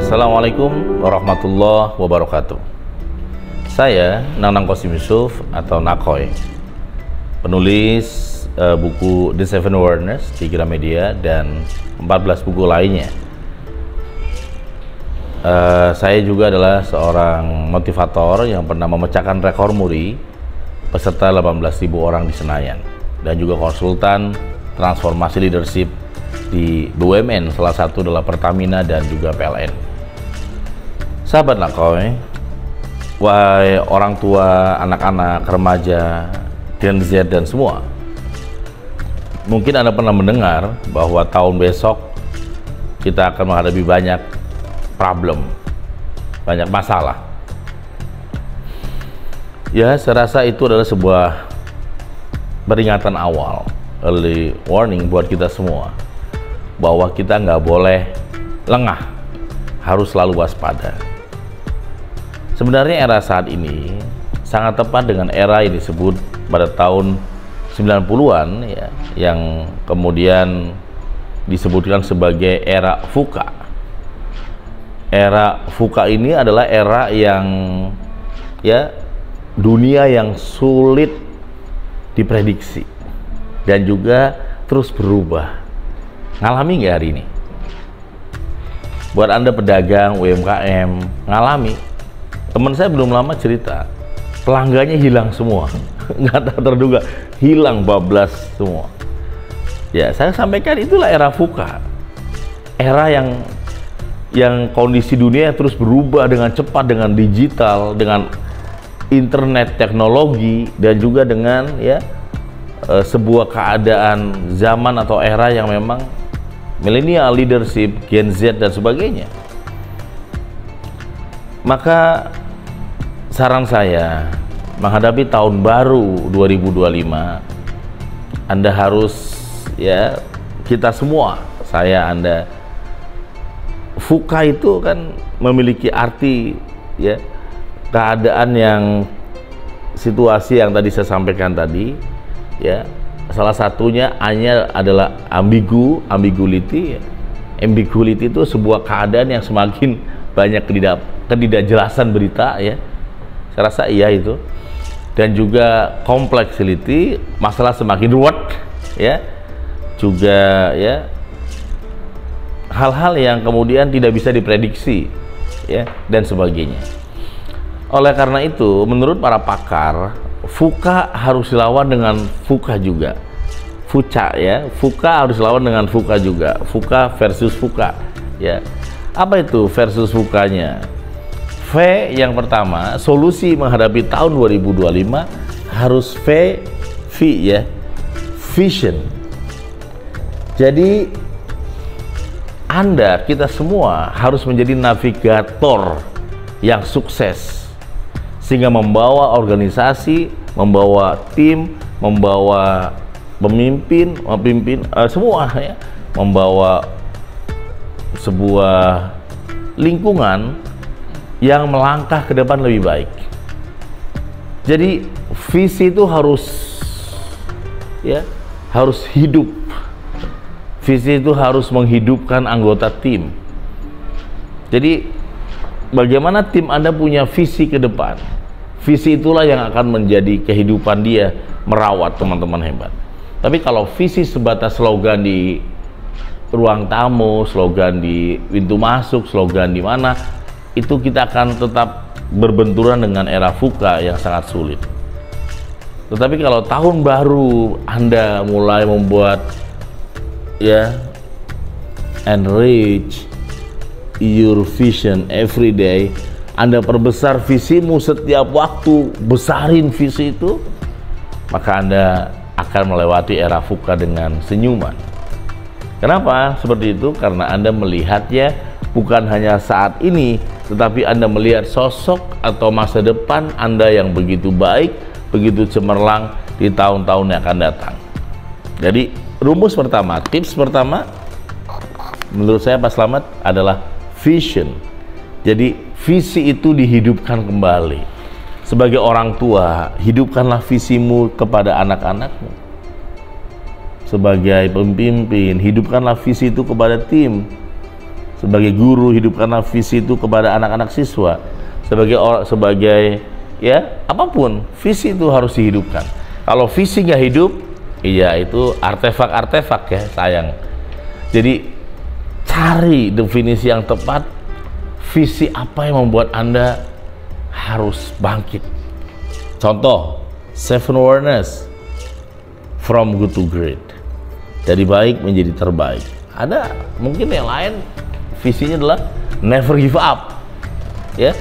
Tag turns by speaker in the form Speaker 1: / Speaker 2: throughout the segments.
Speaker 1: Assalamualaikum warahmatullahi wabarakatuh. Saya Nanang Qasim Yusuf atau Nakoy, penulis buku The Seven Awareness di Gramedia dan 14 buku lainnya. Saya juga adalah seorang motivator yang pernah memecahkan rekor muri peserta 18.000 orang di Senayan, dan juga konsultan transformasi leadership di BUMN, salah satu adalah Pertamina dan juga PLN. Sahabat Nakoy, wahai orang tua, anak-anak, remaja, Gen Z dan semua, mungkin Anda pernah mendengar bahwa tahun besok kita akan menghadapi banyak problem, banyak masalah. Ya, saya rasa itu adalah sebuah peringatan awal, early warning buat kita semua, bahwa kita nggak boleh lengah, harus selalu waspada. Sebenarnya era saat ini sangat tepat dengan era yang disebut pada tahun 90-an ya, yang kemudian disebutkan sebagai era VUCA. Era VUCA ini adalah era yang ya, dunia yang sulit diprediksi dan juga terus berubah. Ngalami nggak hari ini? Buat Anda pedagang, UMKM, ngalami. Teman saya belum lama cerita, pelanggannya hilang semua, nggak terduga, hilang bablas semua. Ya, saya sampaikan itulah era VUCA, era yang kondisi dunia terus berubah dengan cepat, dengan digital, dengan internet teknologi, dan juga dengan ya sebuah keadaan zaman atau era yang memang millennial leadership, Gen Z dan sebagainya. Maka saran saya menghadapi tahun baru 2025, Anda harus ya, kita semua, saya, Anda, VUCA itu kan memiliki arti ya, keadaan yang situasi yang tadi saya sampaikan tadi ya, salah satunya hanya adalah ambiguity ya. Ambiguity itu sebuah keadaan yang semakin banyak ketidakjelasan berita ya, saya rasa iya itu, dan juga complexity, masalah semakin ruwet ya, juga ya hal-hal yang kemudian tidak bisa diprediksi ya, dan sebagainya. Oleh karena itu, menurut para pakar, VUCA harus dilawan dengan VUCA juga. VUCA ya, VUCA harus dilawan dengan VUCA juga. VUCA versus VUCA ya. Apa itu versus VUCA-nya? V yang pertama, solusi menghadapi tahun 2025 harus V ya, vision. Jadi Anda, kita semua harus menjadi navigator yang sukses, sehingga membawa organisasi, membawa tim, membawa pemimpin, semua ya, membawa sebuah lingkungan yang melangkah ke depan lebih baik. Jadi visi itu harus ya, harus hidup. Visi itu harus menghidupkan anggota tim. Jadi bagaimana tim Anda punya visi ke depan, visi itulah yang akan menjadi kehidupan dia merawat teman-teman hebat. Tapi kalau visi sebatas slogan di ruang tamu, slogan di pintu masuk, slogan di mana, itu kita akan tetap berbenturan dengan era VUCA yang sangat sulit. Tetapi kalau tahun baru Anda mulai membuat ya, enrich your vision every day, Anda perbesar visimu setiap waktu, besarin visi itu, maka Anda akan melewati era VUCA dengan senyuman. Kenapa seperti itu? Karena Anda melihatnya bukan hanya saat ini, tetapi Anda melihat sosok atau masa depan Anda yang begitu baik, begitu cemerlang di tahun-tahun yang akan datang. Jadi rumus pertama, tips pertama menurut saya Pak Slamet adalah vision. Jadi visi itu dihidupkan kembali. Sebagai orang tua, hidupkanlah visimu kepada anak-anakmu. Sebagai pemimpin, hidupkanlah visi itu kepada tim. sebagai guru, hidupkanlah visi itu kepada anak-anak siswa. Sebagai ya apapun, visi itu harus dihidupkan. Kalau visi nggak hidup, iya itu artefak-artefak ya, sayang. Jadi cari definisi yang tepat, visi apa yang membuat Anda harus bangkit. Contoh, 7 awareness, from good to great, dari baik menjadi terbaik. Ada mungkin yang lain visinya adalah never give up ya.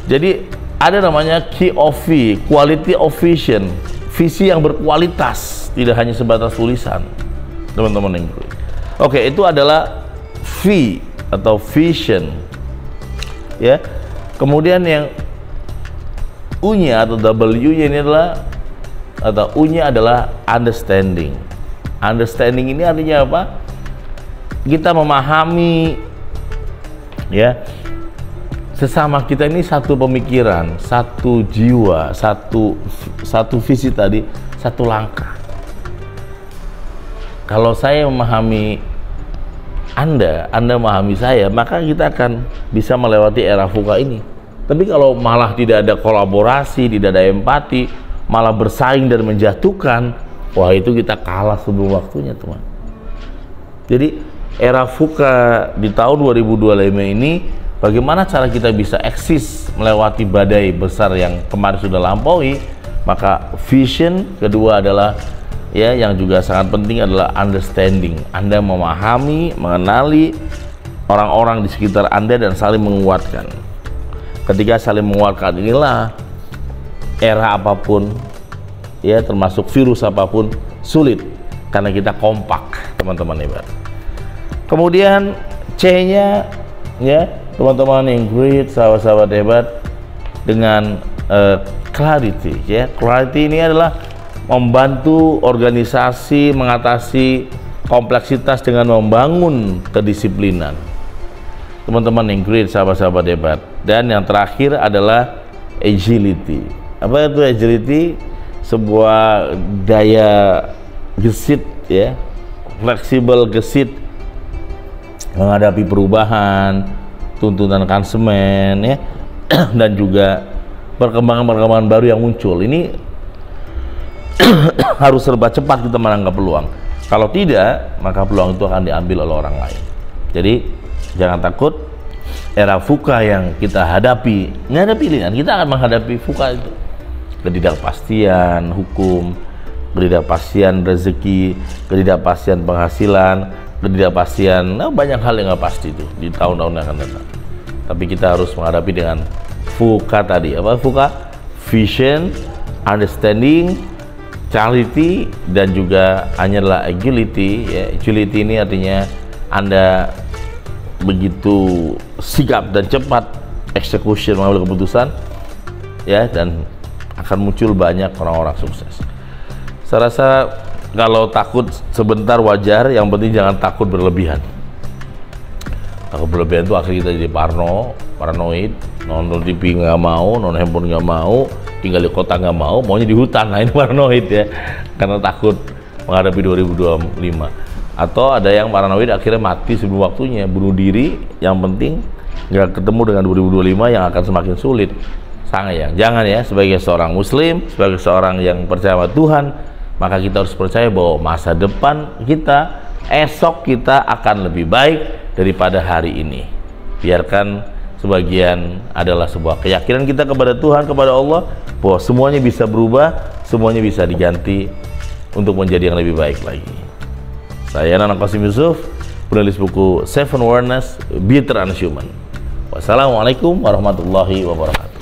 Speaker 1: Jadi ada namanya QOV, quality of vision, visi yang berkualitas, tidak hanya sebatas tulisan, teman-teman yang great. Oke, itu adalah V atau vision ya. Kemudian yang U-nya atau W-nya ini adalah, atau U-nya adalah understanding. Understanding ini artinya apa? Kita memahami ya, sesama kita ini satu pemikiran, satu jiwa, satu visi tadi, satu langkah. Kalau saya memahami Anda memahami saya, maka kita akan bisa melewati era VUCA ini. Tapi kalau malah tidak ada kolaborasi, tidak ada empati, malah bersaing dan menjatuhkan, wah itu kita kalah sebelum waktunya, teman. Jadi era VUCA di tahun 2025 ini, bagaimana cara kita bisa eksis melewati badai besar yang kemarin sudah lampaui? Maka vision kedua adalah ya, yang juga sangat penting adalah understanding. Anda memahami, mengenali orang-orang di sekitar Anda dan saling menguatkan. Ketika saling menguatkan inilah era apapun ya, termasuk virus apapun sulit karena kita kompak, teman-teman hebat. Kemudian C-nya ya, teman-teman yang great, sahabat-sahabat hebat, dengan clarity ya. Clarity ini adalah membantu organisasi mengatasi kompleksitas dengan membangun kedisiplinan. Teman-teman yang great, sahabat-sahabat hebat. Dan yang terakhir adalah agility. Apa itu agility? Sebuah daya gesit ya, fleksibel, gesit menghadapi perubahan, tuntutan konsumen ya, dan juga perkembangan-perkembangan baru yang muncul. Ini harus serba cepat kita menangkap peluang. Kalau tidak, maka peluang itu akan diambil oleh orang lain. Jadi jangan takut. Era VUCA yang kita hadapi, nggak ada pilihan, kita akan menghadapi VUCA itu. Ketidakpastian hukum, ketidakpastian rezeki, ketidakpastian penghasilan, ketidakpastian, banyak hal yang nggak pasti itu di tahun-tahun yang akan datang. Tapi kita harus menghadapi dengan VUCA tadi. Apa VUCA? Vision, understanding, clarity, dan juga hanya adalah agility ya. Agility ini artinya Anda begitu sigap dan cepat execution, mengambil keputusan ya, dan akan muncul banyak orang-orang sukses. Saya rasa kalau takut sebentar wajar, yang penting jangan takut berlebihan. Takut berlebihan itu akhirnya kita jadi paranoid, nonton TV nggak mau, nonton handphone nggak mau, tinggal di kota nggak mau, maunya di hutan. Nah ini paranoid ya, karena takut menghadapi 2025. Atau ada yang paranoid akhirnya mati sebelum waktunya, bunuh diri. Yang penting nggak ketemu dengan 2025 yang akan semakin sulit. Sayang, jangan ya. Sebagai seorang muslim, sebagai seorang yang percaya pada Tuhan, maka kita harus percaya bahwa masa depan kita, esok kita akan lebih baik daripada hari ini. Biarkan sebagian adalah sebuah keyakinan kita kepada Tuhan, kepada Allah, bahwa semuanya bisa berubah, semuanya bisa diganti untuk menjadi yang lebih baik lagi. Saya Nana Qasim Yusuf, penulis buku 7 Awareness, Be Transhuman. Wassalamualaikum warahmatullahi wabarakatuh.